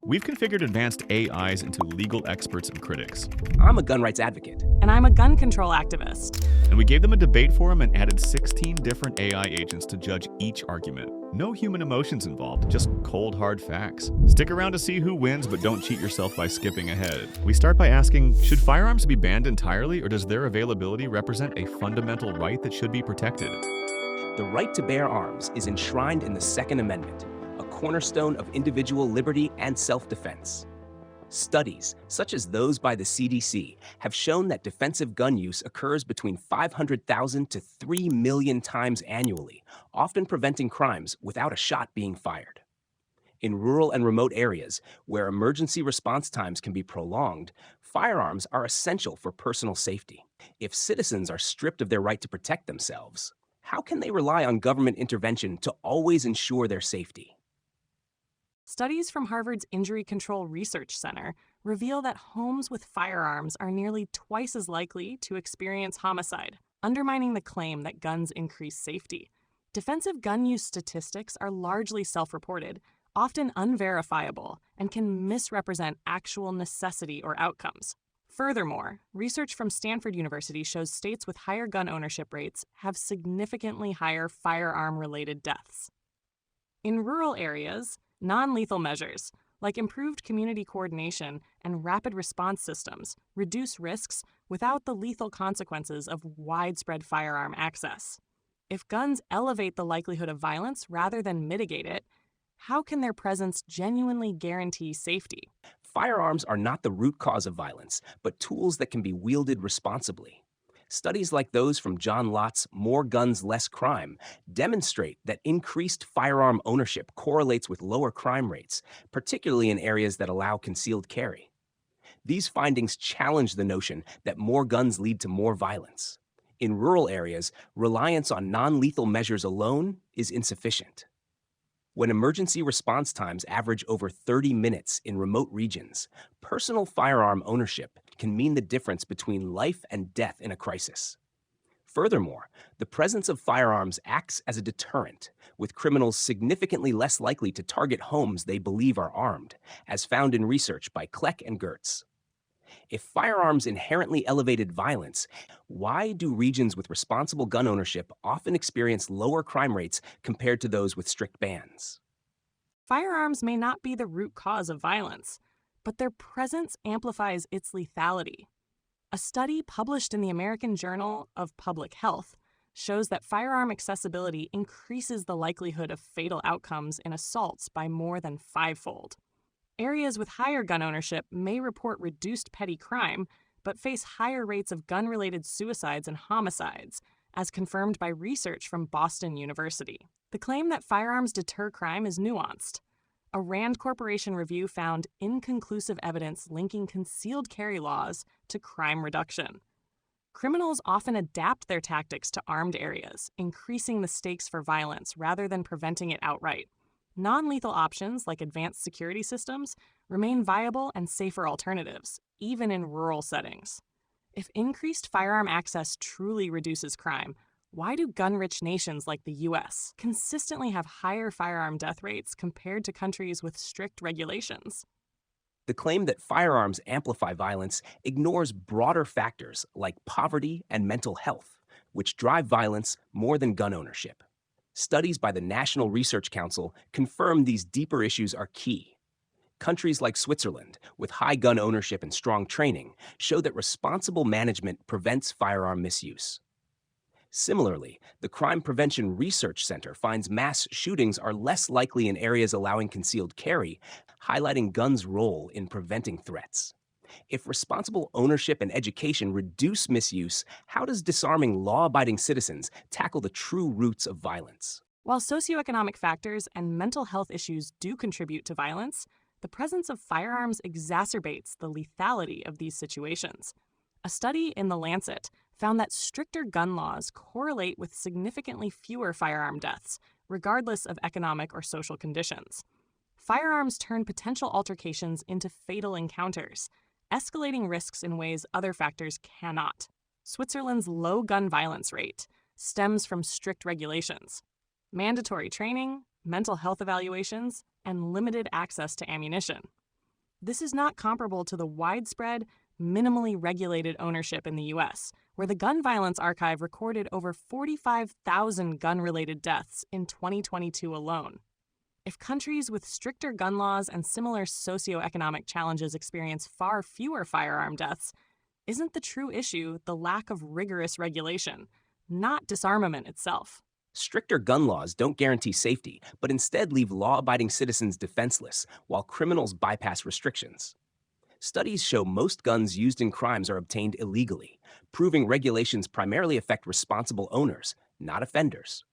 We've configured advanced AIs into legal experts and critics, I'm a gun rights advocate. And I'm a gun control activist. and we gave them a debate forum and added 16 different AI agents to judge each argument. No human emotions involved, just cold, hard facts. Stick around to see who wins, but don't cheat yourself by skipping ahead. We start by asking, should firearms be banned entirely, or does their availability represent a fundamental right that should be protected? The right to bear arms is enshrined in the Second Amendment, a cornerstone of individual liberty and self-defense. Studies, such as those by the CDC, have shown that defensive gun use occurs between 500,000 to 3 million times annually, often preventing crimes without a shot being fired. In rural and remote areas, where emergency response times can be prolonged, firearms are essential for personal safety. If citizens are stripped of their right to protect themselves, how can they rely on government intervention to always ensure their safety? Studies from Harvard's Injury Control Research Center reveal that homes with firearms are nearly twice as likely to experience homicide, undermining the claim that guns increase safety. Defensive gun use statistics are largely self-reported, often unverifiable, and can misrepresent actual necessity or outcomes. Furthermore, research from Stanford University shows states with higher gun ownership rates have significantly higher firearm-related deaths. In rural areas, non-lethal measures, like improved community coordination and rapid response systems, reduce risks without the lethal consequences of widespread firearm access. If guns elevate the likelihood of violence rather than mitigate it, how can their presence genuinely guarantee safety? Firearms are not the root cause of violence, but tools that can be wielded responsibly. Studies like those from John Lott's More Guns, Less Crime demonstrate that increased firearm ownership correlates with lower crime rates, particularly in areas that allow concealed carry. These findings challenge the notion that more guns lead to more violence. In rural areas, reliance on non-lethal measures alone is insufficient. When emergency response times average over 30 minutes in remote regions, personal firearm ownership can mean the difference between life and death in a crisis. Furthermore, the presence of firearms acts as a deterrent, with criminals significantly less likely to target homes they believe are armed, as found in research by Kleck and Gertz. If firearms inherently elevated violence, why do regions with responsible gun ownership often experience lower crime rates compared to those with strict bans? Firearms may not be the root cause of violence, but their presence amplifies its lethality. A study published in the American Journal of Public Health shows that firearm accessibility increases the likelihood of fatal outcomes in assaults by more than fivefold. Areas with higher gun ownership may report reduced petty crime, but face higher rates of gun-related suicides and homicides, as confirmed by research from Boston University. The claim that firearms deter crime is nuanced. A Rand Corporation review found inconclusive evidence linking concealed carry laws to crime reduction. Criminals often adapt their tactics to armed areas, increasing the stakes for violence rather than preventing it outright. Non-lethal options, like advanced security systems, remain viable and safer alternatives, even in rural settings. If increased firearm access truly reduces crime, why do gun-rich nations like the U.S. consistently have higher firearm death rates compared to countries with strict regulations? The claim that firearms amplify violence ignores broader factors like poverty and mental health, which drive violence more than gun ownership. Studies by the National Research Council confirm these deeper issues are key. Countries like Switzerland, with high gun ownership and strong training, show that responsible management prevents firearm misuse. Similarly, the Crime Prevention Research Center finds mass shootings are less likely in areas allowing concealed carry, highlighting guns' role in preventing threats. If responsible ownership and education reduce misuse, how does disarming law-abiding citizens tackle the true roots of violence? While socioeconomic factors and mental health issues do contribute to violence, the presence of firearms exacerbates the lethality of these situations. A study in The Lancet found that stricter gun laws correlate with significantly fewer firearm deaths, regardless of economic or social conditions. Firearms turn potential altercations into fatal encounters, escalating risks in ways other factors cannot. Switzerland's low gun violence rate stems from strict regulations, mandatory training, mental health evaluations, and limited access to ammunition. This is not comparable to the widespread, minimally regulated ownership in the US, where the Gun Violence Archive recorded over 45,000 gun-related deaths in 2022 alone. If countries with stricter gun laws and similar socioeconomic challenges experience far fewer firearm deaths, isn't the true issue the lack of rigorous regulation, not disarmament itself? Stricter gun laws don't guarantee safety, but instead leave law-abiding citizens defenseless while criminals bypass restrictions. Studies show most guns used in crimes are obtained illegally, proving regulations primarily affect responsible owners, not offenders.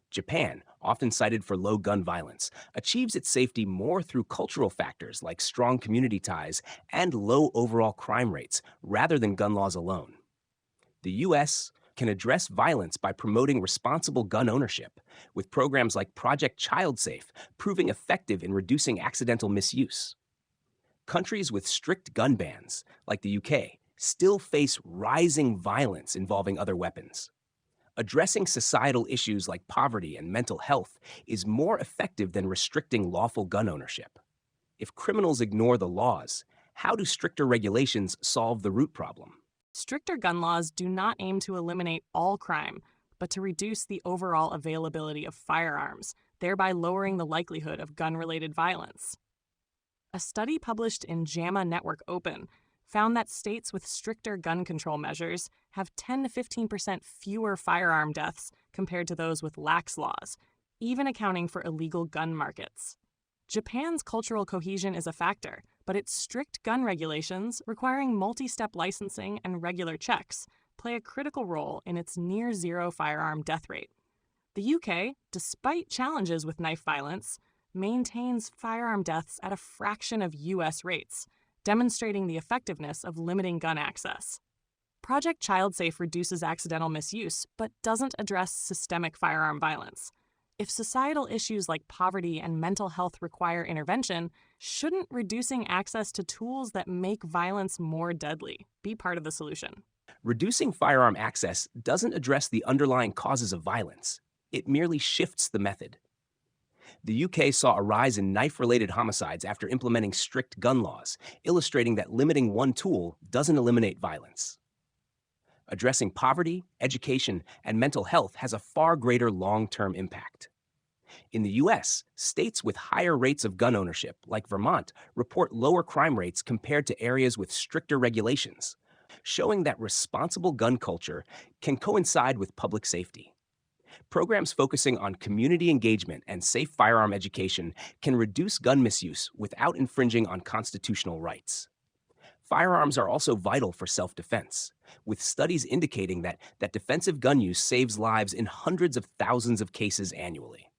Japan, often cited for low gun violence, achieves its safety more through cultural factors like strong community ties and low overall crime rates rather than gun laws alone. The U.S. can address violence by promoting responsible gun ownership, with programs like Project ChildSafe proving effective in reducing accidental misuse. Countries with strict gun bans, like the UK, still face rising violence involving other weapons. Addressing societal issues like poverty and mental health is more effective than restricting lawful gun ownership. If criminals ignore the laws, how do stricter regulations solve the root problem? Stricter gun laws do not aim to eliminate all crime, but to reduce the overall availability of firearms, thereby lowering the likelihood of gun-related violence. A study published in JAMA Network Open found that states with stricter gun control measures have 10 to 15% fewer firearm deaths compared to those with lax laws, even accounting for illegal gun markets. Japan's cultural cohesion is a factor, but its strict gun regulations, requiring multi-step licensing and regular checks, play a critical role in its near-zero firearm death rate. The UK, despite challenges with knife violence, maintains firearm deaths at a fraction of US rates, demonstrating the effectiveness of limiting gun access. Project ChildSafe reduces accidental misuse, but doesn't address systemic firearm violence. If societal issues like poverty and mental health require intervention, shouldn't reducing access to tools that make violence more deadly be part of the solution? Reducing firearm access doesn't address the underlying causes of violence. It merely shifts the method. The UK saw a rise in knife-related homicides after implementing strict gun laws, illustrating that limiting one tool doesn't eliminate violence. Addressing poverty, education, and mental health has a far greater long-term impact. In the US, states with higher rates of gun ownership, like Vermont, report lower crime rates compared to areas with stricter regulations, showing that responsible gun culture can coincide with public safety. Programs focusing on community engagement and safe firearm education can reduce gun misuse without infringing on constitutional rights. Firearms are also vital for self-defense, with studies indicating that defensive gun use saves lives in hundreds of thousands of cases annually.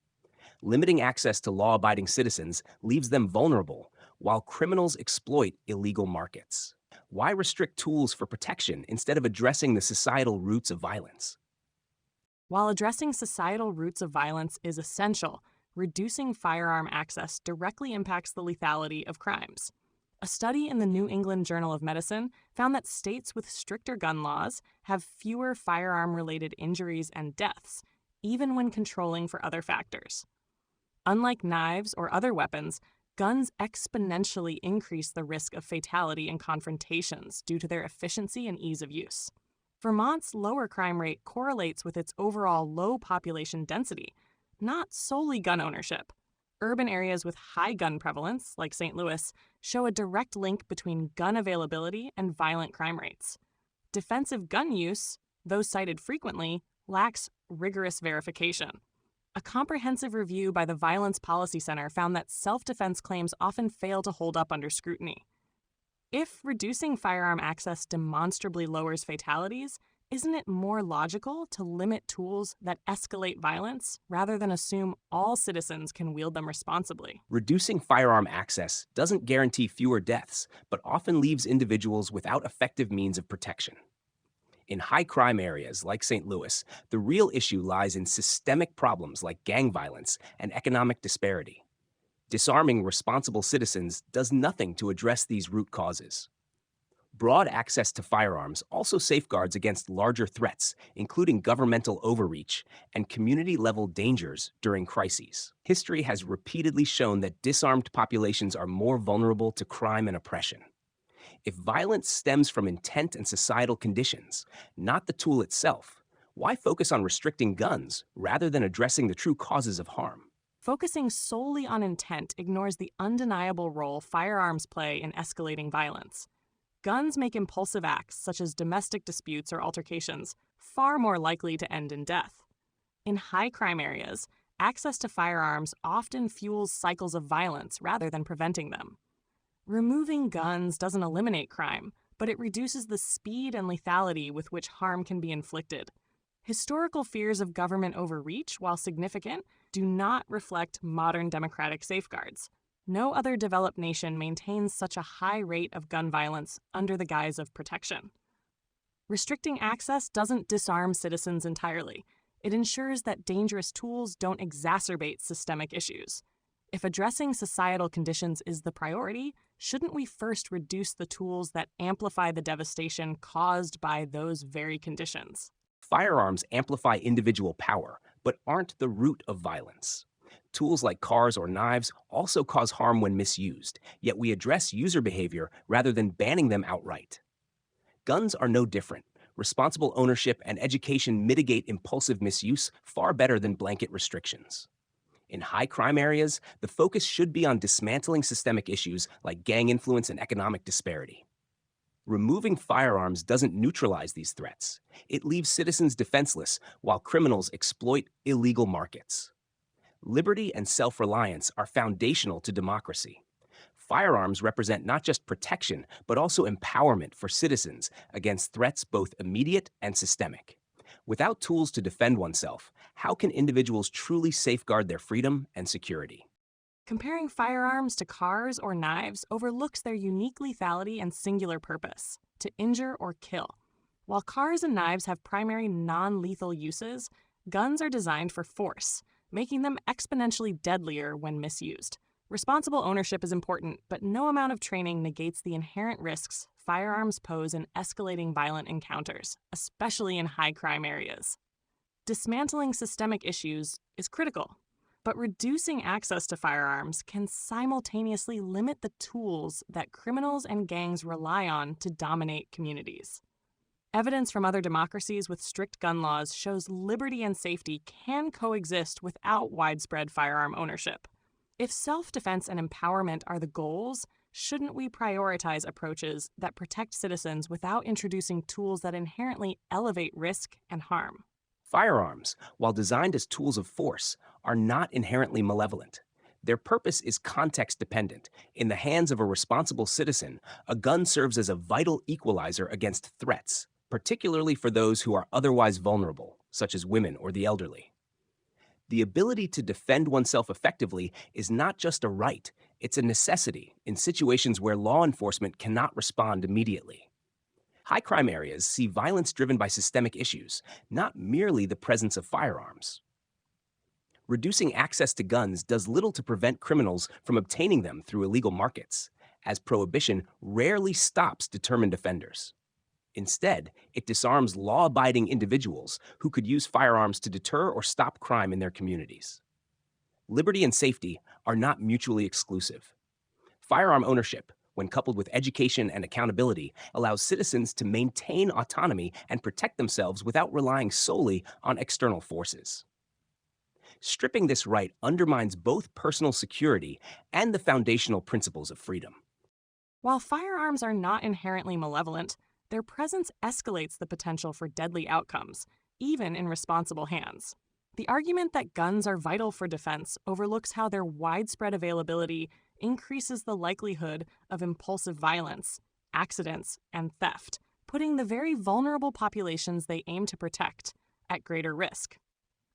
Limiting access to law-abiding citizens leaves them vulnerable, while criminals exploit illegal markets. Why restrict tools for protection instead of addressing the societal roots of violence? While addressing societal roots of violence is essential, reducing firearm access directly impacts the lethality of crimes. A study in the New England Journal of Medicine found that states with stricter gun laws have fewer firearm-related injuries and deaths, even when controlling for other factors. Unlike knives or other weapons, guns exponentially increase the risk of fatality in confrontations due to their efficiency and ease of use. Vermont's lower crime rate correlates with its overall low population density, not solely gun ownership. Urban areas with high gun prevalence, like St. Louis, show a direct link between gun availability and violent crime rates. Defensive gun use, though cited frequently, lacks rigorous verification. A comprehensive review by the Violence Policy Center found that self-defense claims often fail to hold up under scrutiny. If reducing firearm access demonstrably lowers fatalities, isn't it more logical to limit tools that escalate violence rather than assume all citizens can wield them responsibly? Reducing firearm access doesn't guarantee fewer deaths, but often leaves individuals without effective means of protection. In high-crime areas like St. Louis, the real issue lies in systemic problems like gang violence and economic disparity. Disarming responsible citizens does nothing to address these root causes. Broad access to firearms also safeguards against larger threats, including governmental overreach and community level dangers during crises. History has repeatedly shown that disarmed populations are more vulnerable to crime and oppression. If violence stems from intent and societal conditions, not the tool itself, why focus on restricting guns rather than addressing the true causes of harm? Focusing solely on intent ignores the undeniable role firearms play in escalating violence. Guns make impulsive acts, such as domestic disputes or altercations, far more likely to end in death. In high crime areas, access to firearms often fuels cycles of violence rather than preventing them. Removing guns doesn't eliminate crime, but it reduces the speed and lethality with which harm can be inflicted. Historical fears of government overreach, while significant, do not reflect modern democratic safeguards. No other developed nation maintains such a high rate of gun violence under the guise of protection. Restricting access doesn't disarm citizens entirely. It ensures that dangerous tools don't exacerbate systemic issues. If addressing societal conditions is the priority, shouldn't we first reduce the tools that amplify the devastation caused by those very conditions? Firearms amplify individual power, but aren't the root of violence. Tools like cars or knives also cause harm when misused, yet we address user behavior rather than banning them outright. Guns are no different. Responsible ownership and education mitigate impulsive misuse far better than blanket restrictions. In high crime areas, the focus should be on dismantling systemic issues like gang influence and economic disparity. Removing firearms doesn't neutralize these threats. It leaves citizens defenseless while criminals exploit illegal markets. Liberty and self-reliance are foundational to democracy. Firearms represent not just protection, but also empowerment for citizens against threats both immediate and systemic. Without tools to defend oneself, how can individuals truly safeguard their freedom and security? Comparing firearms to cars or knives overlooks their unique lethality and singular purpose, to injure or kill. While cars and knives have primary non-lethal uses, guns are designed for force, making them exponentially deadlier when misused. Responsible ownership is important, but no amount of training negates the inherent risks firearms pose in escalating violent encounters, especially in high crime areas. Dismantling systemic issues is critical, but reducing access to firearms can simultaneously limit the tools that criminals and gangs rely on to dominate communities. Evidence from other democracies with strict gun laws shows liberty and safety can coexist without widespread firearm ownership. If self-defense and empowerment are the goals, shouldn't we prioritize approaches that protect citizens without introducing tools that inherently elevate risk and harm? Firearms, while designed as tools of force, are not inherently malevolent. Their purpose is context-dependent. In the hands of a responsible citizen, a gun serves as a vital equalizer against threats, particularly for those who are otherwise vulnerable, such as women or the elderly. The ability to defend oneself effectively is not just a right, it's a necessity in situations where law enforcement cannot respond immediately. High crime areas see violence driven by systemic issues, not merely the presence of firearms. Reducing access to guns does little to prevent criminals from obtaining them through illegal markets, as prohibition rarely stops determined offenders. Instead, it disarms law-abiding individuals who could use firearms to deter or stop crime in their communities. Liberty and safety are not mutually exclusive. Firearm ownership, when coupled with education and accountability, allows citizens to maintain autonomy and protect themselves without relying solely on external forces. Stripping this right undermines both personal security and the foundational principles of freedom. While firearms are not inherently malevolent, their presence escalates the potential for deadly outcomes, even in responsible hands. The argument that guns are vital for defense overlooks how their widespread availability increases the likelihood of impulsive violence, accidents, and theft, putting the very vulnerable populations they aim to protect at greater risk.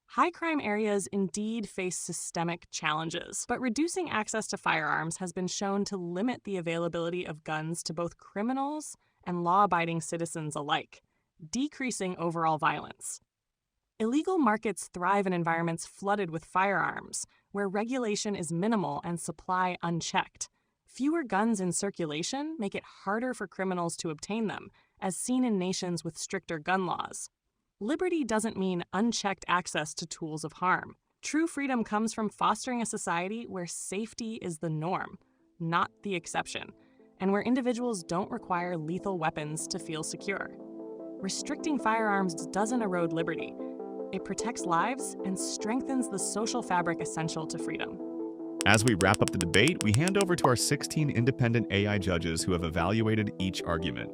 High crime areas indeed face systemic challenges, but reducing access to firearms has been shown to limit the availability of guns to both criminals and law-abiding citizens alike, decreasing overall violence. Illegal markets thrive in environments flooded with firearms, where regulation is minimal and supply unchecked. Fewer guns in circulation make it harder for criminals to obtain them, as seen in nations with stricter gun laws. Liberty doesn't mean unchecked access to tools of harm. True freedom comes from fostering a society where safety is the norm, not the exception, and where individuals don't require lethal weapons to feel secure. Restricting firearms doesn't erode liberty. It protects lives and strengthens the social fabric essential to freedom. As we wrap up the debate, we hand over to our 16 independent AI judges who have evaluated each argument.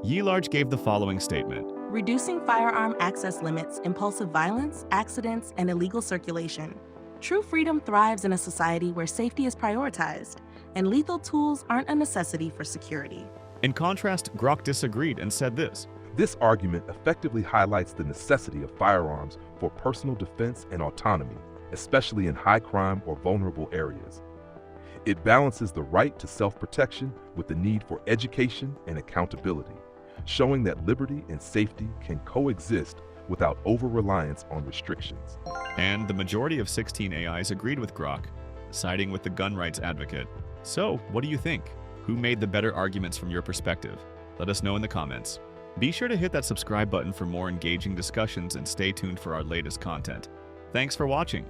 Yelarge gave the following statement. Reducing firearm access limits impulsive violence, accidents, and illegal circulation. True freedom thrives in a society where safety is prioritized, and lethal tools aren't a necessity for security. In contrast, Grok disagreed and said this. This argument effectively highlights the necessity of firearms for personal defense and autonomy, especially in high crime or vulnerable areas. It balances the right to self-protection with the need for education and accountability, showing that liberty and safety can coexist without over-reliance on restrictions. And the majority of 16 AIs agreed with Grok, siding with the gun rights advocate. So, what do you think? Who made the better arguments from your perspective? Let us know in the comments. Be sure to hit that subscribe button for more engaging discussions and stay tuned for our latest content. Thanks for watching.